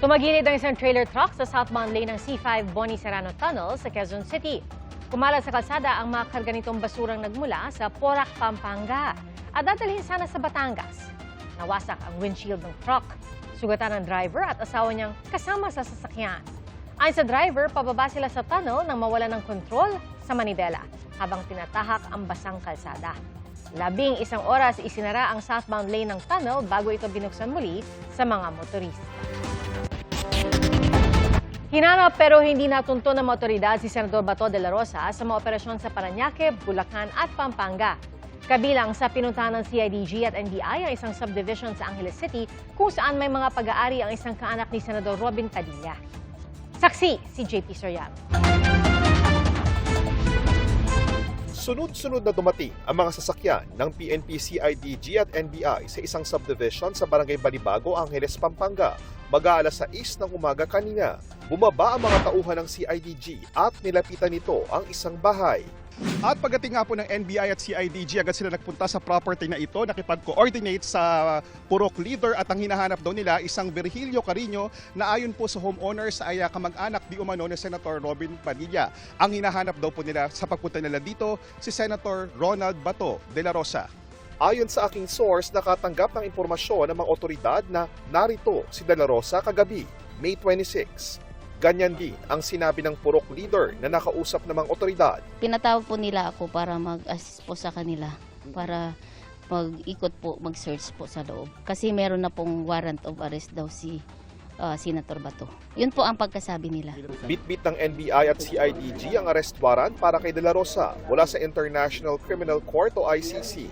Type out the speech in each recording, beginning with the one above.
Tumagilid ang isang trailer truck sa southbound lane ng C5 Boni Serrano Tunnel sa Quezon City. Kumalat sa kalsada ang mga karga nitong basurang nagmula sa Porac, Pampanga at dadalhin sana sa Batangas. Nawasak ang windshield ng truck. Sugatan ng driver at asawa niyang kasama sa sasakyan. Ayon sa driver, pababa sila sa tunnel nang mawala ng kontrol sa Manibela habang tinatahak ang basang kalsada. 11 oras isinara ang southbound lane ng tunnel bago ito binuksan muli sa mga motorista. Hinanap pero hindi natunto ng mga otoridad si Senador Bato de la Rosa sa mga operasyon sa Parañaque, Bulacan at Pampanga. Kabilang sa pinuntahan ng CIDG at NBI ang isang subdivision sa Angeles City kung saan may mga pag-aari ang isang kaanak ni Senador Robin Padilla. Saksi si JP Soriano. Sunod-sunod na dumating ang mga sasakyan ng PNP, CIDG at NBI sa isang subdivision sa Barangay Balibago, Angeles, Pampanga. Mag-aalas 6 ng umaga kanina, bumaba ang mga tauhan ng CIDG at nilapitan nito ang isang bahay. At pagdating nga po ng NBI at CIDG, agad sila nagpunta sa property na ito, nakipag-coordinate sa Purok leader at ang hinahanap daw nila isang Virgilio Carino na ayon po sa homeowners ay kamag-anak di umano ni Senator Robin Padilla. Ang hinahanap daw po nila sa pagpunta nila dito si Senator Ronald Bato de la Rosa. Ayon sa aking source, nakatanggap ng impormasyon ng mga otoridad na narito si De La Rosa kagabi, May 26. Ganyan din ang sinabi ng Purok leader na nakausap ng mga otoridad. Pinatawag po nila ako para mag-assist po sa kanila, para mag-ikot po, mag-search po sa loob. Kasi meron na pong warrant of arrest daw si Senator Bato. Yun po ang pagkasabi nila. Bitbit ng NBI at CIDG ang arrest warrant para kay De La Rosa mula sa International Criminal Court o ICC.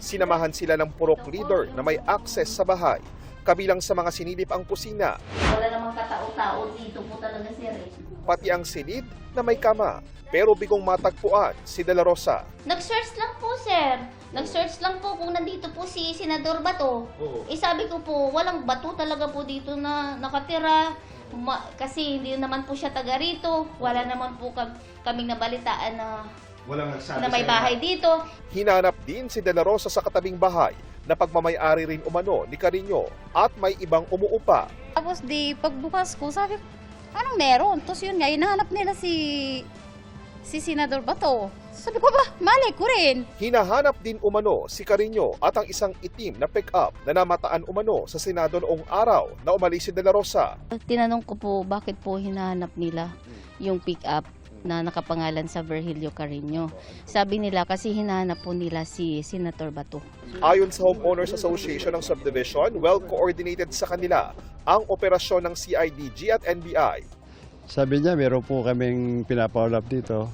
Sinamahan sila ng Purok leader na may access sa bahay. Kabilang sa mga sinilip ang kusina. Wala namang katao-tao dito po talaga, sir. Pati ang silid na may kama. Pero bigong matagpuan si De La Rosa. Nag-search lang po, sir. Nag-search lang po kung nandito po si Senador Bato. Sabi ko po, walang bato talaga po dito na nakatira. Kasi hindi naman po siya taga rito. Wala naman po kaming nabalitaan na may bahay dito. Hinanap din si De La Rosa sa katabing bahay na pagmamay-ari rin umano ni Carino at may ibang umuupa. Tapos pagbukas ko, sabi ko, anong meron? Tapos yun nga, hinahanap nila si Senador Bato. Sabi ko ba, mali ko rin. Hinahanap din umano si Carino at ang isang itim na pick-up na namataan umano sa Senado noong araw na umalis si De La Rosa. Tinanong ko po, bakit po hinahanap nila yung pick-up na nakapangalan sa Virgilio Carino. Sabi nila kasi hinahanap po nila si Senator Bato. Ayon sa Homeowners Association ng Subdivision, well-coordinated sa kanila ang operasyon ng CIDG at NBI. Sabi niya, meron po kaming pinapaulap dito.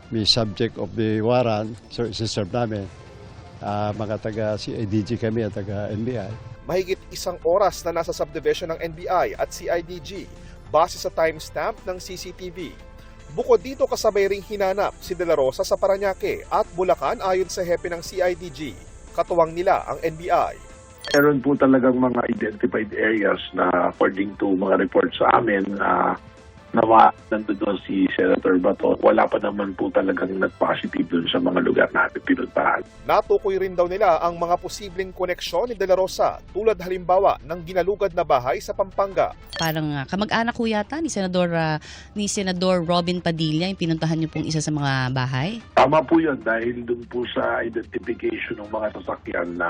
May subject of the warrant, so isi-serve namin. Mga taga-CIDG kami at taga-NBI. Mahigit 1 oras na nasa subdivision ng NBI at CIDG base sa timestamp ng CCTV. Bukod dito, kasabay ring hinanap si De La Rosa sa Parañaque at Bulacan ayon sa hepe ng CIDG. Katuwang nila ang NBI. Meron po talagang mga identified areas na according to mga reports sa amin na nandun si Senator Bato. Wala pa naman po talagang nag-positive dun sa mga lugar natin pinuntahan. Natukoy rin daw nila ang mga posibleng koneksyon ni De La Rosa tulad halimbawa ng ginalugad na bahay sa Pampanga. Parang kamag-anak ko yata ni Senador Robin Padilla yung pinuntahan niyo pong isa sa mga bahay? Tama po yun dahil dun po sa identification ng mga sasakyan na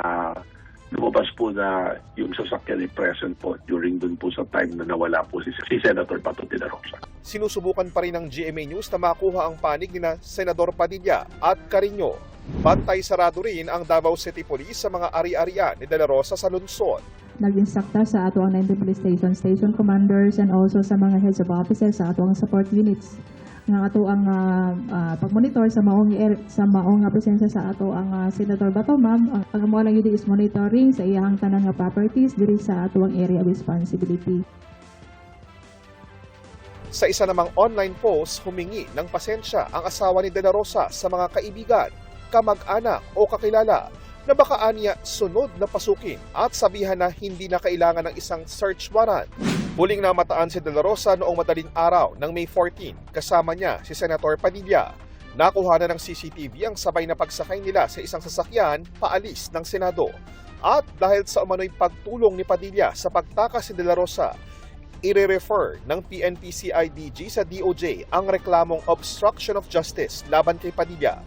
lumabas po na yung sasakyan ay present po during dun po sa time na nawala po si Senator Bato de la Rosa. Sinusubukan pa rin ng GMA News na makuha ang panig ni Senador Padilla at Carino. Bantay sarado rin ang Davao City Police sa mga ari-arian ni De La Rosa sa lungsod. Nag-insakta sa atong 19 police station commanders and also sa mga heads of offices sa atong support units nga ato ang pag-monitor sa maong presensya sa ato ang Senator Bato, ma'am. Ang mo lang yun is monitoring sa iyang tanan nga properties diri sa ato ang area of responsibility. Sa isa namang online post, humingi ng pasensya ang asawa ni De La Rosa sa mga kaibigan, kamag-anak o kakilala na baka aniya sunod na pasukin at sabihan na hindi na kailangan ng isang search warrant. Huling namataan si De La Rosa noong madaling araw ng May 14, kasama niya si Senator Padilla. Nakuha na ng CCTV ang sabay na pagsakay nila sa isang sasakyan paalis ng Senado. At dahil sa umano'y pagtulong ni Padilla sa pagtakas ni De La Rosa, ire-refer ng PNP-CIDG sa DOJ ang reklamong obstruction of justice laban kay Padilla.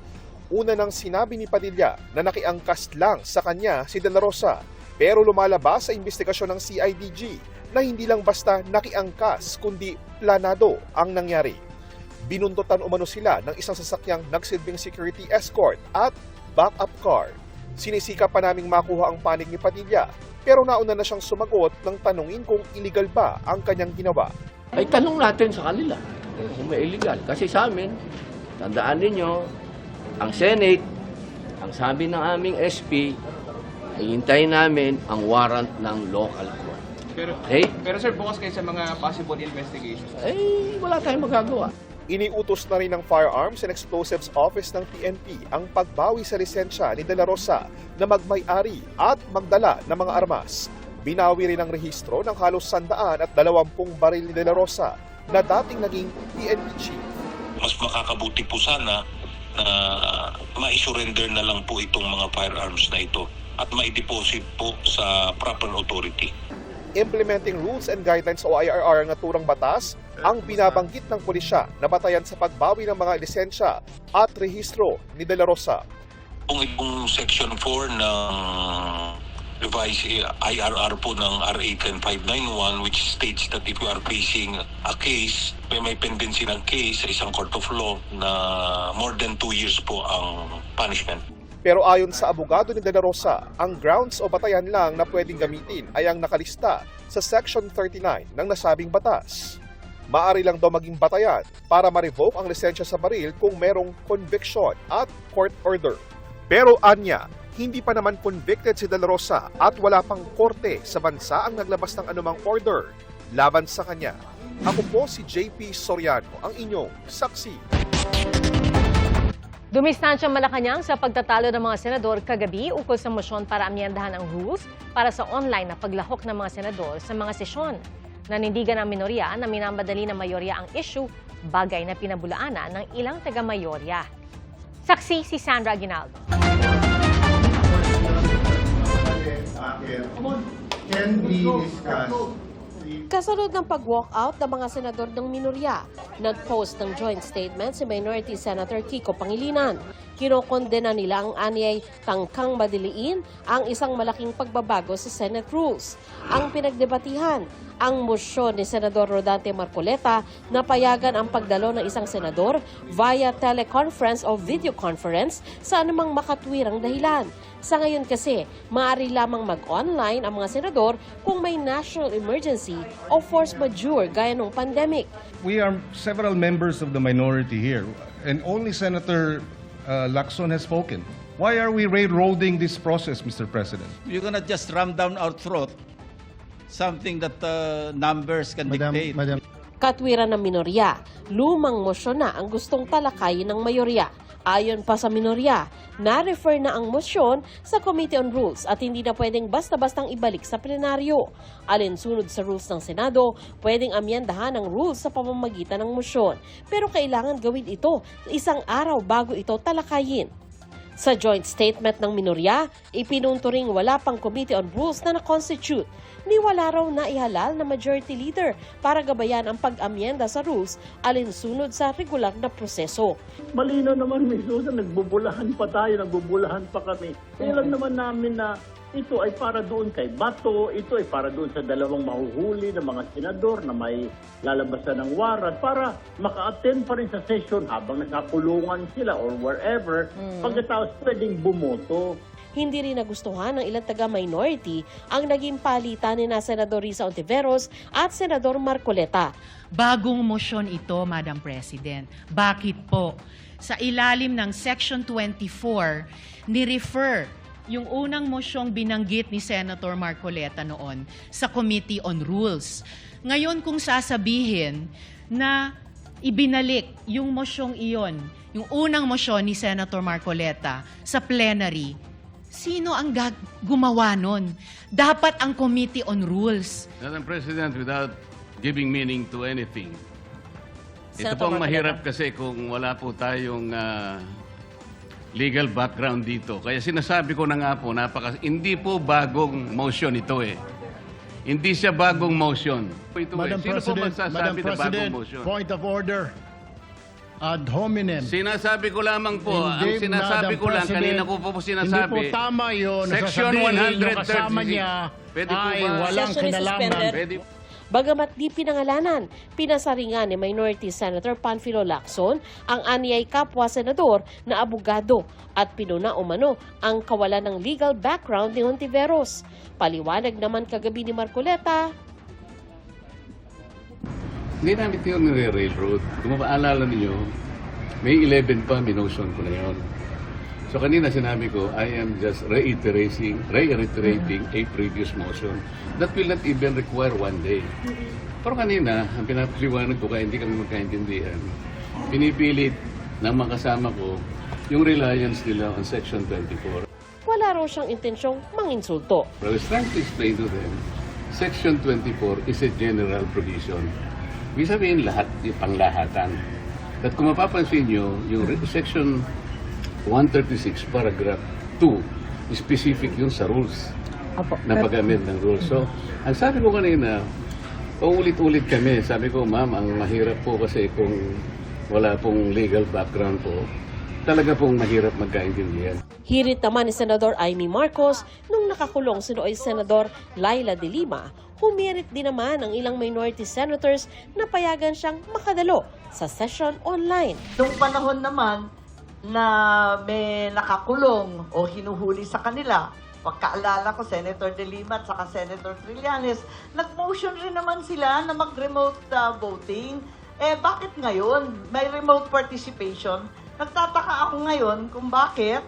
Una nang sinabi ni Padilla na nakiangkas lang sa kanya si De La Rosa, pero lumalabas sa investigasyon ng CIDG na hindi lang basta nakiangkas kundi planado ang nangyari. Binuntutan umano sila ng isang sasakyang nagsilbing security escort at backup car. Sinisikap pa naming makuha ang panig ni Padilla, pero nauna na siyang sumagot ng tanungin kung illegal ba ang kanyang ginawa. Ay tanong natin sa kanila kung may illegal. Kasi sa amin, tandaan ninyo, ang Senate, ang sabi ng aming SP, ay hintayin namin ang warrant ng local court. Pero sir, bukas kayo sa mga possible investigations. Ay wala tayong magagawa. Iniutos na rin ng Firearms and Explosives Office ng PNP ang pagbawi sa lisensya ni De La Rosa na magmay-ari at magdala ng mga armas. Binawi rin ang rehistro ng halos 120 baril ni De La Rosa na dating naging PNP chief. Mas makakabuti po sana na ma-surrender na lang po itong mga firearms na ito at ma-deposit po sa proper authority. Implementing rules and guidelines o IRR ang naturang batas ang binabanggit ng pulisya na batayan sa pagbawi ng mga lisensya at rehistro ni De La Rosa. Kung itong Section 4 ng revised IRR po ng RA 10591 which states that if you are facing a case, may pendency ng case sa isang court of law na more than 2 years po ang punishment. Pero ayon sa abogado ni De La Rosa, ang grounds o batayan lang na pwedeng gamitin ay ang nakalista sa Section 39 ng nasabing batas. Maari lang daw maging batayan para ma-revoke ang lisensya sa baril kung merong conviction at court order. Pero anya, hindi pa naman convicted si De La Rosa at wala pang korte sa bansa ang naglabas ng anumang order laban sa kanya. Ako po si JP Soriano, ang inyong saksi. Dumistansyang Malacanang sa pagtatalo ng mga senador kagabi ukol sa mosyon para amyendahan ang rules para sa online na paglahok ng mga senador sa mga sesyon. Nanindigan ang minorya na minamadali ng mayorya ang issue, bagay na pinabulaanan ng ilang taga-mayorya. Saksi si Sandra Aguinaldo. Kasunod ng pag-walkout ng mga senador ng minorya, nag-post ng joint statement si Minority Senator Kiko Pangilinan. Kinokondena nila ang anyay tangkang madiliin ang isang malaking pagbabago sa Senate rules. Ang pinagdebatihan, ang mosyon ni Senador Rodante Marcoleta na payagan ang pagdalo ng isang senador via teleconference o video conference sa anumang makatwirang dahilan. Sa ngayon kasi, maaari lamang mag-online ang mga senador kung may national emergency o force majeure gaya ng pandemic. We are several members of the minority here and only Senator Lacson has spoken. Why are we railroading this process, Mr. President? You cannot just ram down our throat something that numbers can dictate. Katwiran ng minorya, lumang mosyon na ang gustong talakayin ng mayorya. Ayon pa sa minorya, na-refer na ang mosyon sa Committee on Rules at hindi na pwedeng basta-bastang ibalik sa plenaryo. Alinsunod sa rules ng Senado, pwedeng amyendahan ang rules sa pamamagitan ng mosyon. Pero kailangan gawin ito isang araw bago ito talakayin. Sa joint statement ng minorya, ipinunto ring wala pang Committee on Rules na na-constitute. Ni wala raw na ihalal na majority leader para gabayan ang pag-amyenda sa rules alinsunod sa regular na proseso. Malino naman, Ms. Susan, nagbubulahan pa tayo, nagbubulahan pa kami. Kailan naman namin na ito ay para doon kay Bato, ito ay para doon sa dalawang mahuhuli ng mga senador na may lalabasan ng warrant para maka-attend pa rin sa session habang nakakulungan sila or wherever, pagkatapos pwedeng bumoto. Hindi rin nagustuhan ng ilang taga-minority ang naging palitan ni na Senador Risa Ontiveros at Senador Marcoleta. Bagong mosyon ito, Madam President. Bakit po? Sa ilalim ng Section 24, ni-refer yung unang mosyong binanggit ni Senator Marcoleta noon sa Committee on Rules. Ngayon kung sasabihin na ibinalik yung mosyong iyon, yung unang mosyon ni Senator Marcoleta sa plenary, sino ang gumawa nun? Dapat ang Committee on Rules. Madam President, without giving meaning to anything, ito pong mahirap kasi kung wala po tayong legal background dito. Kaya sinasabi ko na nga po, hindi po bagong motion ito eh. Hindi siya bagong motion. Ito Madam sino po magsasabi na bagong motion? point of order. Ad hominem. Sinasabi ko lamang po, Hindi, ang sinasabi Madam ko lang, President, kanina ko po sinasabi. Hindi po tama yun. Section Nasasabihin, 130. yung kasama niya Pwede po ay ba? walang Session is kinalaman. suspended. Pwede. Bagamat di pinangalanan, pinasaringan ni Minority Senator Panfilo Lacson ang anyay kapwa senador na abogado at pinuna umano ang kawalan ng legal background ni Hontiveros. Paliwanag naman kagabi ni Marcoleta, Hindi namin ito nire-railroad. Kung maalala ninyo, May 11 pa, minotion ko na yun. So kanina sinabi ko, I am just reiterating a previous motion that will not even require one day. Pero kanina, ang pinapaliwanag ko kaya hindi kami magkaintindihan, pinipilit ng mga kasama ko yung reliance nila on Section 24. wala raw siyang intensyong manginsulto. But I was trying to explain to them, Section 24 is a general provision. Ibig sabihin lahat, yung panglahatan. At kung mapapansin nyo, yung Section 136, paragraph 2, specific yun sa rules. Na pag-amend ng rules. So, ang sabi ko kanina, ulit-ulit kami. Sabi ko, ma'am, ang mahirap po kasi kung wala pong legal background po, talaga pong mahirap magkaintindihan. Hirit naman ni Senador Amy Marcos nung nakakulong si Noy Senador Laila de Lima. Humirit din naman ang ilang minority senators na payagan siyang makadalo sa session online. Noong panahon naman na may nakakulong o hinuhuli sa kanila, pagkaalala ko, Senator De Lima at saka Senator Trillanes, nag-motion rin naman sila na mag-remote voting. Eh bakit ngayon may remote participation? Nagtataka ako ngayon kung bakit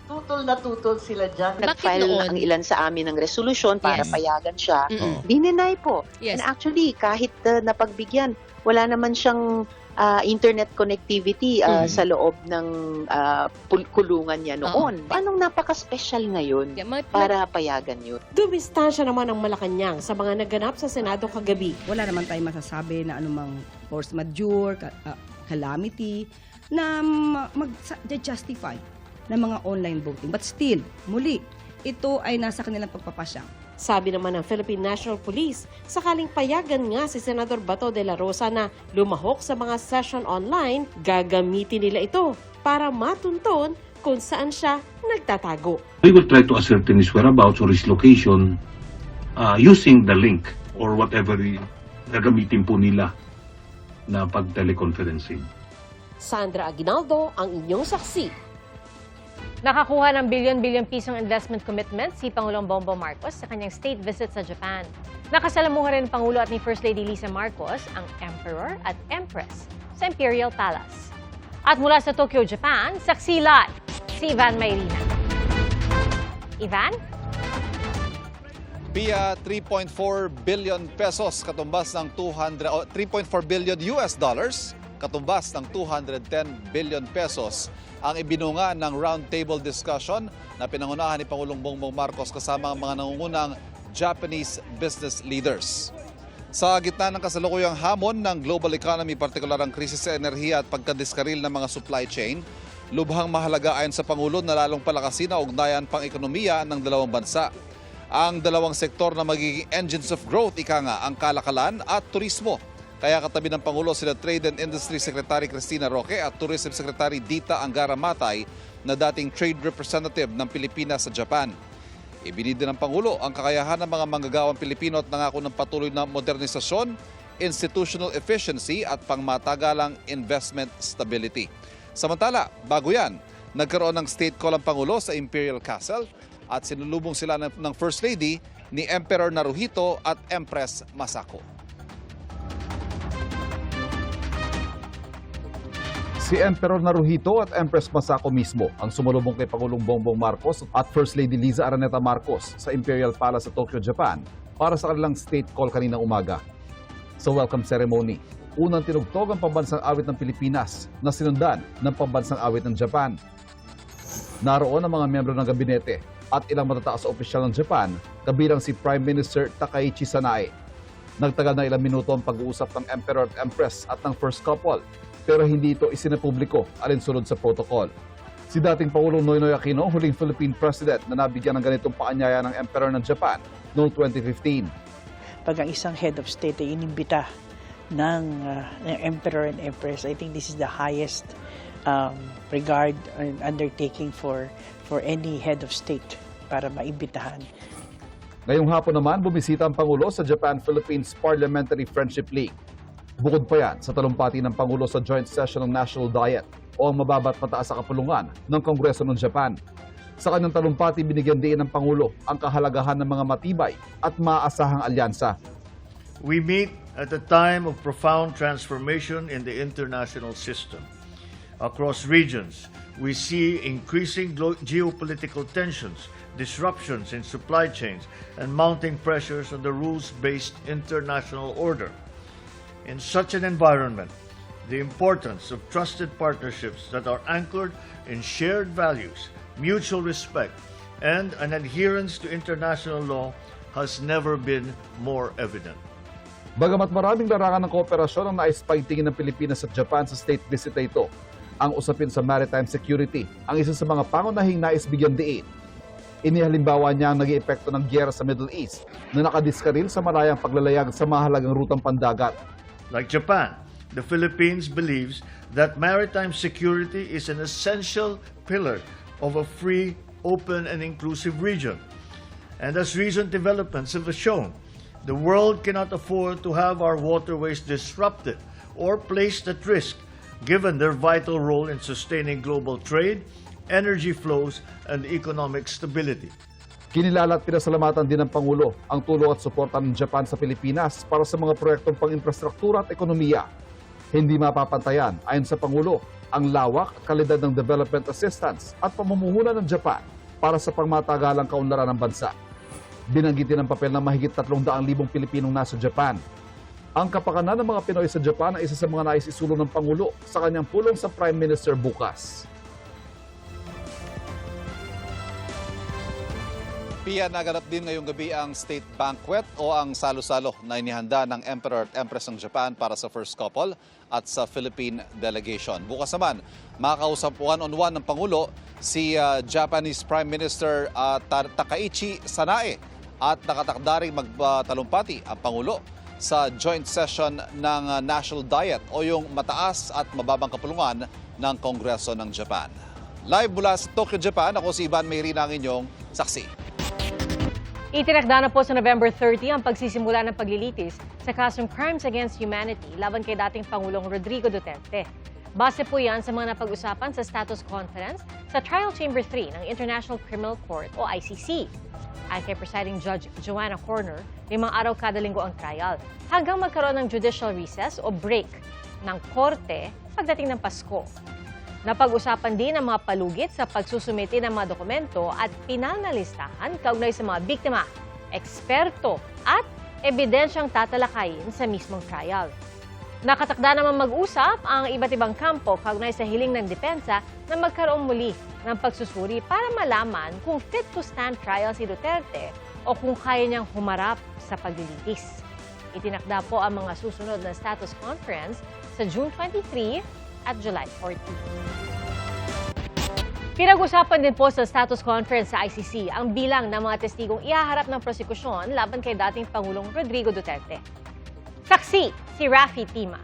tutol na tutol sila dyan. Nag-file ang ilan sa amin ng resolution para payagan siya. Dininay po. Yes. And actually, kahit napagbigyan, wala naman siyang internet connectivity sa loob ng kulungan niya noon. Anong napaka-special ngayon para payagan yun? Dumistansya naman ang Malacanang sa mga naganap sa Senado kagabi. Wala naman tayong masasabi na anumang force majeure, calamity, na mag-justify ng mga online voting. But still, muli, ito ay nasa kanilang pagpapasyang. Sabi naman ng Philippine National Police, sakaling payagan nga si Senador Bato de la Rosa na lumahok sa mga session online, gagamitin nila ito para matunton kung saan siya nagtatago. We will try to ascertain his whereabouts or his location using the link or whatever gagamitin po nila na pag-teleconferencing. Sandra Aguinaldo, ang inyong saksi. Nakakuha ng bilyon-bilyon pisong investment commitment si Pangulong Bongbong Marcos sa kanyang state visit sa Japan. Nakasalamuha rin ng Pangulo at ni First Lady Lisa Marcos ang Emperor at Empress sa Imperial Palace. At mula sa Tokyo, Japan, saksi live si Ivan Mayrina. Ivan? Via 3.4 billion pesos katumbas ng 3.4 billion US dollars katumbas ng 210 billion pesos ang ibinunga ng roundtable discussion na pinangunahan ni Pangulong Bongbong Marcos kasama ang mga nangungunang Japanese business leaders. Sa gitna ng kasalukuyang hamon ng global economy, partikular ang krisis sa enerhiya at pagkadiskaril ng mga supply chain, lubhang mahalaga ayon sa Pangulo na lalong palakasin ang ugnayan pang-ekonomiya ng dalawang bansa. Ang dalawang sektor na magiging engines of growth, ika nga, ang kalakalan at turismo. Kaya katabi ng Pangulo sila Trade and Industry Secretary Cristina Roque at Tourism Secretary Dita Angara Matay na dating trade representative ng Pilipinas sa Japan. Ibinid din ng Pangulo ang kakayahan ng mga manggagawang Pilipino at nangako ng patuloy na modernisasyon, institutional efficiency at pangmatagalang investment stability. Samantala, bago yan, nagkaroon ng state call ang Pangulo sa Imperial Castle at sinulubong sila ng First Lady ni Emperor Naruhito at Empress Masako. Si Emperor Naruhito at Empress Masako mismo ang sumulubong kay Pangulong Bongbong Marcos at First Lady Liza Araneta Marcos sa Imperial Palace sa Tokyo, Japan para sa kanilang state call kaninang umaga. Sa welcome ceremony, unang tinugtog ang pambansang awit ng Pilipinas na sinundan ng pambansang awit ng Japan. Naroon ang mga miyembro ng gabinete at ilang matataas na opisyal ng Japan, kabilang si Prime Minister Takaichi Sanae. Nagtagal na ilang minuto ang pag-uusap ng Emperor at Empress at ng first couple, pero hindi ito isinapubliko alinsunod sa protocol. Si dating Pangulong Noynoy Aquino, huling Philippine President na nabigyan ng ganitong paanyaya ng Emperor ng Japan noong 2015. Pag ang isang head of state ay inimbita ng Emperor and Empress, I think this is the highest regard and undertaking for any head of state para maimbitahan. Ngayong hapon naman, bumisita ang Pangulo sa Japan-Philippines Parliamentary Friendship League. Bukod pa yan sa talumpati ng Pangulo sa joint session ng National Diet o ang mababa't mataas sa kapulungan ng Kongreso ng Japan. Sa kanyang talumpati, binigyan din ng Pangulo ang kahalagahan ng mga matibay at maaasahang alyansa. We meet at a time of profound transformation in the international system. Across regions, we see increasing geopolitical tensions, disruptions in supply chains, and mounting pressures on the rules-based international order. In such an environment, the importance of trusted partnerships that are anchored in shared values, mutual respect, and an adherence to international law has never been more evident. Bagamat maraming larangan ng kooperasyon ang nais paitingin ng Pilipinas at Japan sa state visit na ito, ang usapin sa maritime security ang isa sa mga pangunahing nais bigyan diin. Inihalimbawa niya ang naging epekto ng gyera sa Middle East na nakadiskaril sa malayang paglalayag sa mahalagang rutang pandagat. Like Japan, the Philippines believes that maritime security is an essential pillar of a free, open, and inclusive region. And as recent developments have shown, the world cannot afford to have our waterways disrupted or placed at risk, given their vital role in sustaining global trade, energy flows, and economic stability. Kinilala at pinasalamatan din ng Pangulo ang tulong at suporta ng Japan sa Pilipinas para sa mga proyektong pang-infrastruktura at ekonomiya. Hindi mapapantayan, ayon sa Pangulo, ang lawak, kalidad ng development assistance at pamumuhunan ng Japan para sa pangmatagalang kaunlaran ng bansa. Binanggitin ang papel ng mahigit 300,000 Pilipinong nasa Japan. Ang kapakanan ng mga Pinoy sa Japan ay isa sa mga nais isulong ng Pangulo sa kanyang pulong sa Prime Minister bukas. Pia, naganap din ngayong gabi ang state banquet o ang salo-salo na inihanda ng Emperor at Empress ng Japan para sa first couple at sa Philippine delegation. Bukas naman, makakausap one-on-one ng Pangulo si Japanese Prime Minister Takaichi Sanae at nakatakda ring magtalumpati ang Pangulo sa joint session ng National Diet o yung mataas at mababang kapulungan ng Kongreso ng Japan. Live mula sa Tokyo, Japan, ako si Ivan Mayrina, ang inyong saksi. Itinakda na po sa November 30 ang pagsisimula ng paglilitis sa kasong Crimes Against Humanity laban kay dating Pangulong Rodrigo Duterte. Base po yan sa mga napag-usapan sa status conference sa Trial Chamber 3 ng International Criminal Court o ICC. At kay Presiding Judge Joanna Corner, 5 araw kada linggo ang trial hanggang magkaroon ng judicial recess o break ng korte pagdating ng Pasko. Napag-usapan din ang mga palugit sa pagsusumiti ng mga dokumento at pinanalistahan kaugnay sa mga biktima, eksperto at ebidensyang tatalakayin sa mismong trial. Nakatakda naman mag-usap ang iba't ibang kampo kaugnay sa hiling ng depensa na magkaroon muli ng pagsusuri para malaman kung fit to stand trial si Duterte o kung kaya niyang humarap sa paglilitis. Itinakda po ang mga susunod na status conference sa June 23 at July 14. Pinag-usapan din po sa status conference sa ICC ang bilang ng mga testigong ihaharap ng prosekusyon laban kay dating Pangulong Rodrigo Duterte. Saksi, si Rafi Tima.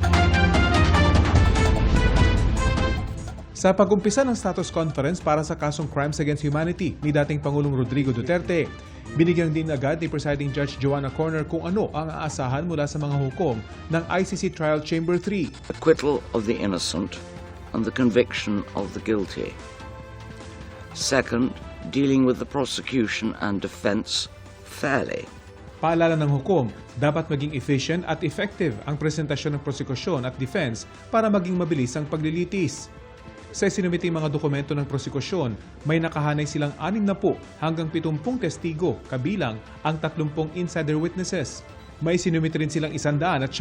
Sa pag-umpisa ng status conference para sa kasong Crimes Against Humanity ni dating Pangulong Rodrigo Duterte, binigyan din agad ni Presiding Judge Joanna Corner kung ano ang aasahan mula sa mga hukom ng ICC Trial Chamber 3. Acquittal of the innocent and the conviction of the guilty. Second, dealing with the prosecution and defense fairly. Paalala ng hukom, dapat maging efficient at effective ang presentasyon ng prosekusyon at defense para maging mabilis ang paglilitis. Sa isinumiting mga dokumento ng prosekusyon, may nakahanay silang 60 hanggang 70 testigo, kabilang ang 30 insider witnesses. May sinumiti rin silang 177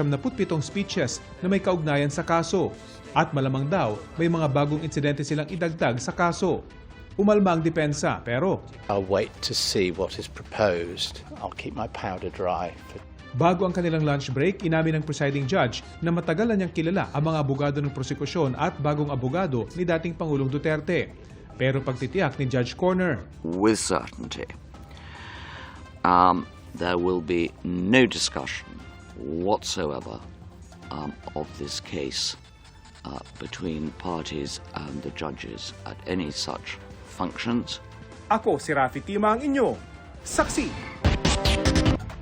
speeches na may kaugnayan sa kaso. At malamang daw, may mga bagong insidente silang idagdag sa kaso. Umalma ang depensa, pero I'll wait to see what is proposed. I'll keep my powder dry. Bago ang kanilang lunch break, inamin ng presiding judge na matagal na niyang kilala ang mga abogado ng prosekusyon at bagong abogado ni dating Pangulong Duterte. Pero pagtitiyak ni Judge Corner, with certainty, there will be no discussion whatsoever of this case between parties and the judges at any such functions. ako si Rafi Tima ang inyo, saksi.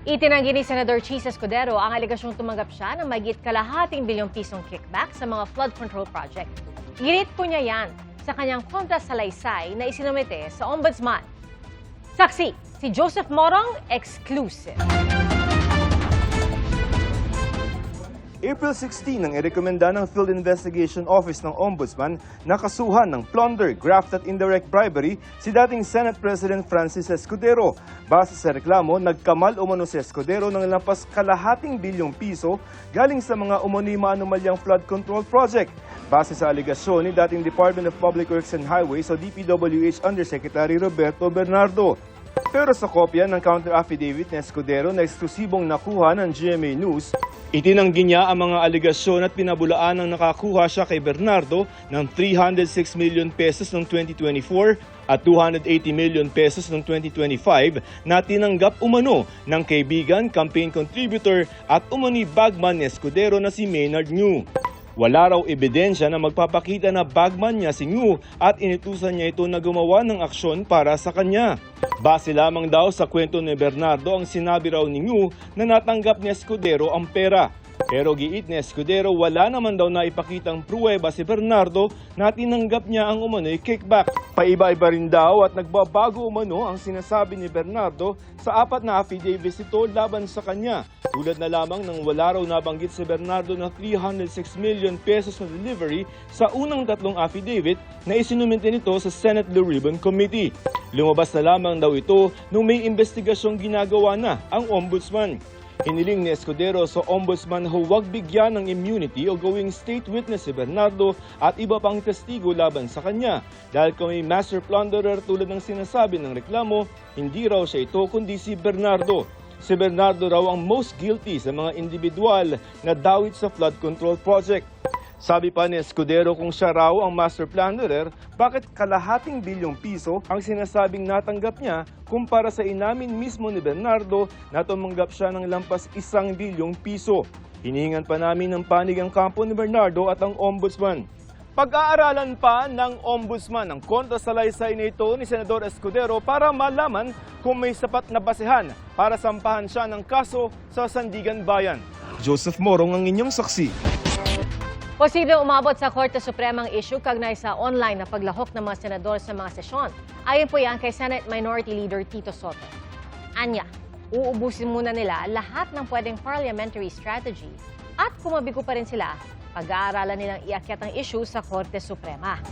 Itinanggi ni Senador Chis Escudero ang alegasyong tumanggap siya ng mahigit kalahating bilyong pisong kickback sa mga flood control project. Ginit po niya yan sa kanyang kontrasalaysay na isinumite sa Ombudsman. Saksi, si Joseph Morong, exclusive. April 16 nang irekomenda ng Field Investigation Office ng Ombudsman na kasuhan ng plunder, graft at indirect bribery si dating Senate President Francis Escudero. Base sa reklamo, nagkamal umano si Escudero ng lampas kalahating bilyong piso galing sa mga umano'y maanumalyang flood control project. Base sa aligasyon ni dating Department of Public Works and Highways o DPWH Undersecretary Roberto Bernardo. Pero sa kopya ng counter-affidavit ni Escudero na eksklusibong nakuha ng GMA News, itinanggi niya ang mga aligasyon at pinabulaan ng nakakuha siya kay Bernardo ng 306 million pesos noong 2024 at 280 million pesos noong 2025 na tinanggap umano ng kaibigan, campaign contributor at umani bagman ni Escudero na si Maynard Ngu. Wala raw ebidensya na magpapakita na bagman niya si Ngu at inutusan niya ito na gumawa ng aksyon para sa kanya. Base lamang daw sa kwento ni Bernardo ang sinabi raw ni Ngu na natanggap ni Escudero ang pera. Pero giit ni Escudero wala naman daw na ipakitang pruweba si Bernardo na tinanggap niya ang umano'y kickback. Paiba-iba rin daw at nagbabago umano ang sinasabi ni Bernardo sa 4 na affidavits ito laban sa kanya. Tulad na lamang ng wala raw nabanggit si Bernardo na 306 million pesos na delivery sa unang 3 affidavit na isinumite nito sa Senate Blue Ribbon Committee. Lumabas na lamang daw ito nung may investigasyong ginagawa na ang Ombudsman. Hiniling ni Escudero sa Ombudsman na huwag bigyan ng immunity o gawing state witness si Bernardo at iba pang testigo laban sa kanya. Dahil kung may master plunderer tulad ng sinasabi ng reklamo, hindi raw siya ito kundi si Bernardo. Si Bernardo raw ang most guilty sa mga individual na dawit sa flood control project. Sabi pa ni Escudero kung siya raw ang master plunderer, bakit kalahating bilyong piso ang sinasabing natanggap niya kumpara sa inamin mismo ni Bernardo na tumanggap siya ng lampas 1 bilyong piso. Hinihingan pa namin ng panig ang kampo ni Bernardo at ang Ombudsman. Pag-aaralan pa ng Ombudsman ang kontrasalaysay na ito ni Senador Escudero para malaman kung may sapat na basehan para sampahan siya ng kaso sa Sandigan Bayan. Joseph Morong ang inyong saksi. Posibleng umabot sa Korte Suprema ang issue kaugnay sa online na paglahok ng mga senador sa mga sesyon. Ayon po yan kay Senate Minority Leader Tito Soto. Anya, uubusin muna nila lahat ng pwedeng parliamentary strategy at kung mabigo pa rin sila, pag-aaralan nilang iakyat ang issue sa Korte Suprema.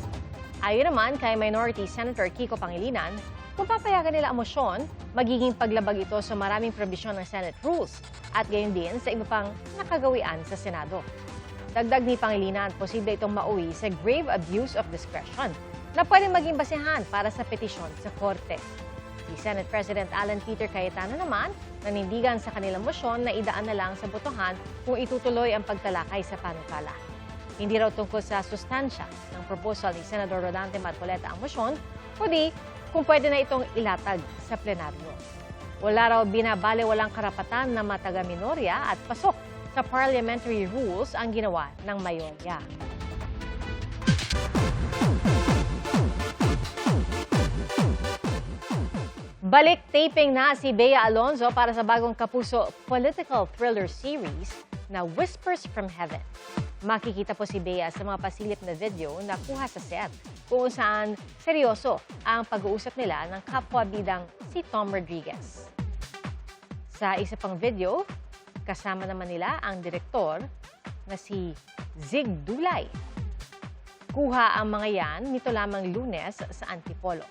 Ayon naman kay Minority Senator Kiko Pangilinan, kung papayagan nila ang motion, magiging paglabag ito sa maraming probisyon ng Senate rules at gayon din sa iba pang nakagawian sa Senado. Dagdag ni Pangilinan, posible itong mauwi sa grave abuse of discretion na pwedeng maging basehan para sa petisyon sa Korte. Si Senate President Alan Peter Cayetano naman nanindigan sa kanilang motion na idaan na lang sa botohan kung itutuloy ang pagtalakay sa panukala. Hindi raw tungkol sa sustansya ng proposal ni Senador Rodante Marcoleta ang motion, kundi kung pwede na itong ilatag sa plenaryo. Wala raw binabaliwalang karapatan na mataga-minorya at pasok sa parliamentary rules ang ginawa ng mayorya. Balik taping na si Bea Alonzo para sa bagong Kapuso political thriller series na Whispers from Heaven. Makikita po si Bea sa mga pasilip na video na kuha sa set kung saan seryoso ang pag-uusap nila ng kapwa-bidang si Tom Rodriguez. Sa isa pang video, kasama naman nila ang direktor na si Zig Dulay. Kuha ang mga yan nito lamang Lunes sa Antipolo.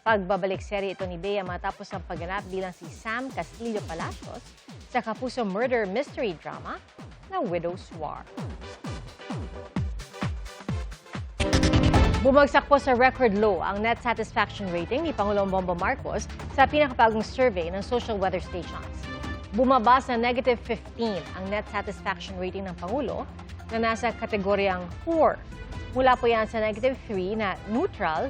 Pagbabalik serye ito ni Bea matapos ang pagganap bilang si Sam Castillo Palacios sa Kapuso murder mystery drama na Widow's War. Bumagsak po sa record low ang net satisfaction rating ni Pangulong Bongbong Marcos sa pinakabagong survey ng social weather stations. Bumaba sa negative 15 ang net satisfaction rating ng Pangulo na nasa kategoryang 4. Mula po yan sa negative 3 na neutral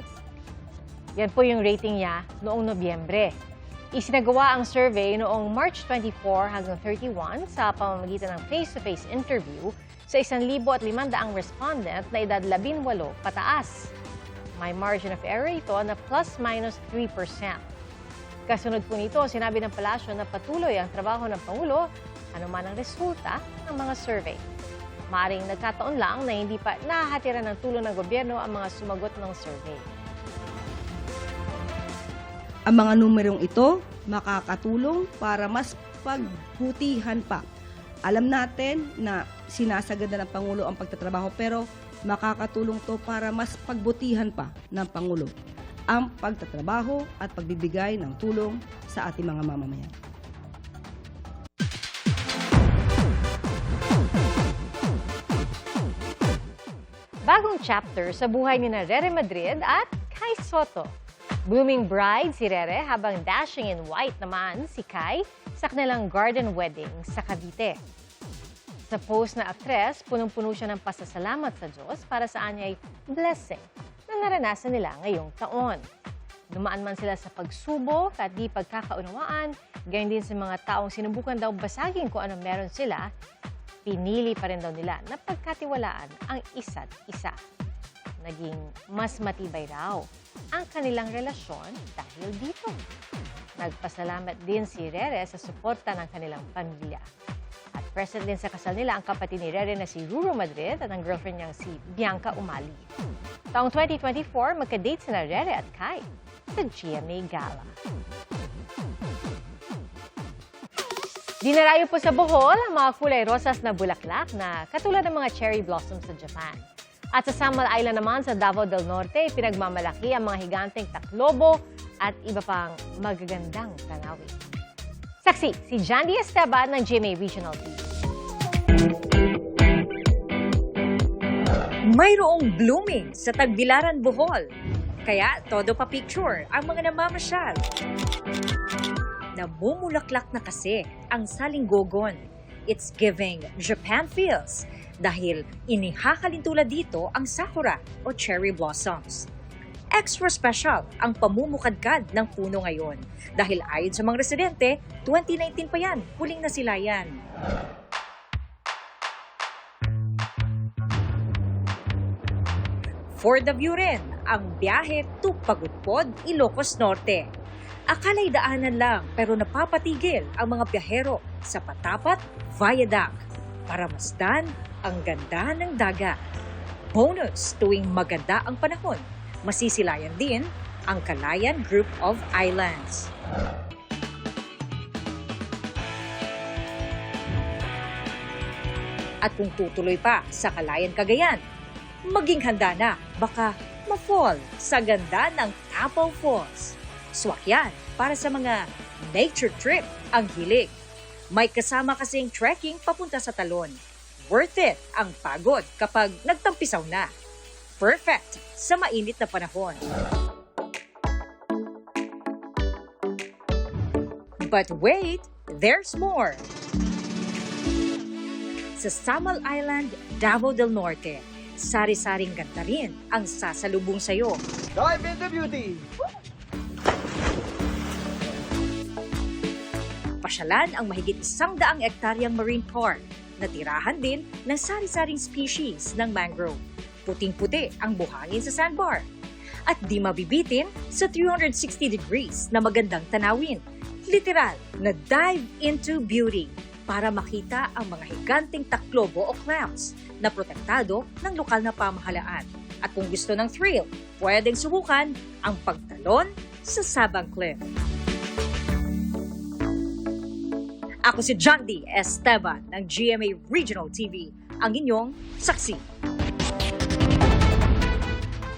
Yan po yung rating niya noong Nobyembre. Isinagawa ang survey noong March 24 hanggang 31 sa pamamagitan ng face-to-face interview sa 1,500 respondent na edad 18 pataas. May margin of error ito na plus-minus 3%. Kasunod po nito, sinabi ng palasyo na patuloy ang trabaho ng Pangulo anuman ang resulta ng mga survey. Maaring nagkataon lang na hindi pa nahahatiran ng tulong ng gobyerno ang mga sumagot ng survey. Ang mga numerong ito makakatulong para mas pagbutihan pa. Alam natin na sinasagad ng Pangulo ang pagtatrabaho pero makakatulong to para mas pagbutihan pa ng Pangulo ang pagtatrabaho at pagbibigay ng tulong sa ating mga mamamayan. Bagong chapter sa buhay ni Rere Madrid at Kai Soto. Blooming bride si Rere habang dashing in white naman si Kai sa kanilang garden wedding sa Cavite. Sa post na aktres, punong-puno siya ng pasasalamat sa Diyos para sa anyay blessing na naranasan nila ngayong taon. Dumaan man sila sa pagsubok at di pagkakaunawaan, gayon din sa mga taong sinubukan daw basagin kung anong meron sila, pinili pa rin daw nila na pagkatiwalaan ang isa't isa. Naging mas matibay raw ang kanilang relasyon dahil dito. Nagpasalamat din si Rere sa suporta ng kanilang pamilya. At present din sa kasal nila ang kapatid ni Rere na si Ruro Madrid at ang girlfriend niyang si Bianca Umali. Taong 2024, magka-date sina Rere at Kai sa GMA Gala. Dinarayo po sa Bohol ang mga kulay rosas na bulaklak na katulad ng mga cherry blossoms sa Japan. At sa Samal Island naman sa Davao del Norte, pinagmamalaki ang mga higanteng taklobo at iba pang magagandang tanawin. Saksi, si Jandy Esteban ng GMA Regional TV. Mayroong blooming sa Tagbilaran, Bohol. Kaya todo pa picture ang mga namamasyal. Namumulaklak na kasi ang salinggogon. It's giving Japan feels dahil inihahalintulad dito ang sakura o cherry blossoms. Extra special ang pamumukadkad ng puno ngayon dahil ayon sa mga residente, 2019 pa yan, huling nasilayan. For the view rin, ang biyahe to Pagudpod, Ilocos Norte. Akala'y daanan lang pero napapatigil ang mga biyahero sa Patapat Viaduct para masdan ang ganda ng dagat. Bonus tuwing maganda ang panahon, masisilayan din ang Calayan Group of Islands. At kung tutuloy pa sa Calayan, Cagayan, maging handa na baka ma-fall sa ganda ng Apple Falls. Swak yan para sa mga nature trip ang hilig. May kasama kasing trekking papunta sa Talon. Worth it ang pagod kapag nagtampisaw na. Perfect sa mainit na panahon. But wait, there's more. Sa Samal Island, Davao del Norte, sari-saring ganda rin ang sasalubong sa'yo. Dive into beauty! Pasyalan ang mahigit 100 hektaryang marine park na tirahan din ng sari-saring species ng mangrove. Puting-puti ang buhangin sa sandbar. At di mabibitin sa 360 degrees na magandang tanawin. Literal na dive into beauty para makita ang mga higanting taklobo o clams na protektado ng lokal na pamahalaan. At kung gusto ng thrill, pwedeng subukan ang pagtalon sa Sabang Cliff. Ako si Jandy Esteban ng GMA Regional TV, ang inyong saksi.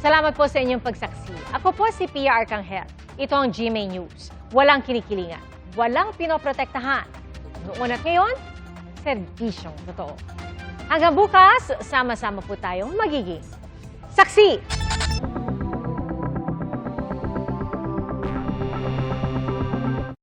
Salamat po sa inyong pagsaksi. Ako po si Pia Arcangel. Ito ang GMA News. Walang kinikilingan, walang pinoprotektahan. Noon at ngayon, serbisyong totoo. Hanggang bukas, sama-sama po tayong magiging saksi.